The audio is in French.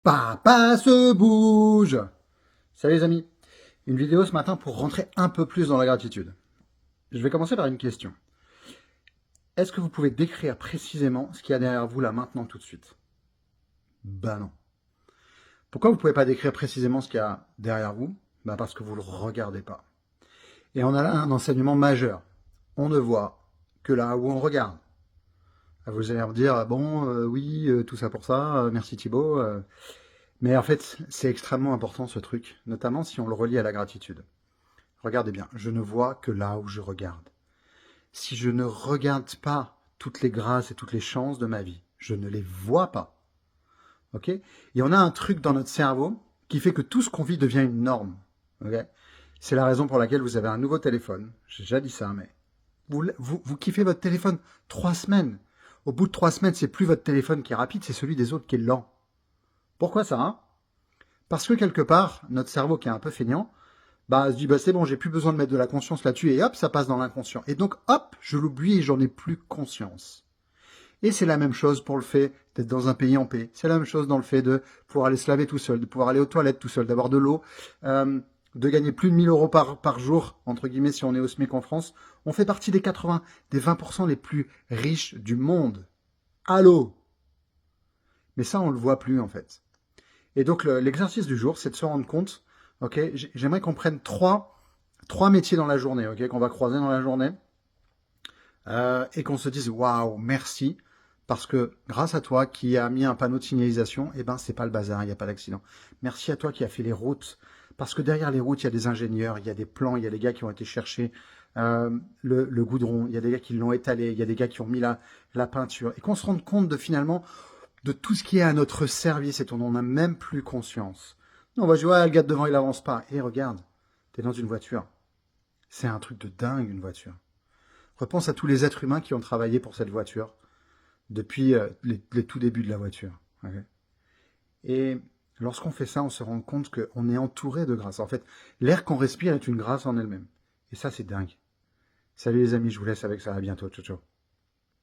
Papa se bouge. Salut les amis, une vidéo ce matin pour rentrer un peu plus dans la gratitude. Je vais commencer par une question. Est-ce que vous pouvez décrire précisément ce qu'il y a derrière vous là maintenant tout de suite? Ben non. Pourquoi vous ne pouvez pas décrire précisément ce qu'il y a derrière vous? Ben parce que vous ne le regardez pas. Et on a là un enseignement majeur. On ne voit que là où on regarde. Vous allez me dire, bon, oui, tout ça pour ça, merci Thibaut. Mais en fait, c'est extrêmement important ce truc, notamment si on le relie à la gratitude. Regardez bien, je ne vois que là où je regarde. Si je ne regarde pas toutes les grâces et toutes les chances de ma vie, je ne les vois pas. Ok? Et on a un truc dans notre cerveau qui fait que tout ce qu'on vit devient une norme. Ok? C'est la raison pour laquelle vous avez un nouveau téléphone. J'ai déjà dit ça, mais vous kiffez votre téléphone 3 semaines. Au bout de 3 semaines, c'est plus votre téléphone qui est rapide, c'est celui des autres qui est lent. Pourquoi ça, hein? Parce que quelque part, notre cerveau qui est un peu feignant, se dit, c'est bon, j'ai plus besoin de mettre de la conscience là-dessus, et hop, ça passe dans l'inconscient. Et donc, hop, je l'oublie et j'en ai plus conscience. Et c'est la même chose pour le fait d'être dans un pays en paix. C'est la même chose dans le fait de pouvoir aller se laver tout seul, de pouvoir aller aux toilettes tout seul, d'avoir de l'eau, de gagner plus de 1000 euros par jour, entre guillemets, si on est au SMIC en France. On fait partie des 80, des 20% les plus riches du monde. Allô? Mais ça, on le voit plus, en fait. Et donc, l'exercice du jour, c'est de se rendre compte, ok, j'aimerais qu'on prenne trois métiers dans la journée, ok, qu'on va croiser dans la journée, et qu'on se dise, waouh, merci, parce que grâce à toi qui a mis un panneau de signalisation, eh ben, c'est pas le bazar, il n'y a pas d'accident. Merci à toi qui a fait les routes, parce que derrière les routes, il y a des ingénieurs, il y a des plans, il y a des gars qui ont été chercher le goudron, il y a des gars qui l'ont étalé, il y a des gars qui ont mis la peinture, et qu'on se rende compte de finalement de tout ce qui est à notre service et dont on n'a même plus conscience. Non, on va jouer, le gars de devant, il avance pas. Et regarde, t'es dans une voiture. C'est un truc de dingue, une voiture. Repense à tous les êtres humains qui ont travaillé pour cette voiture depuis les tout débuts de la voiture. Okay. Et lorsqu'on fait ça, on se rend compte qu'on est entouré de grâce. En fait, l'air qu'on respire est une grâce en elle-même. Et ça, c'est dingue. Salut les amis, je vous laisse avec ça. À bientôt. Ciao, ciao.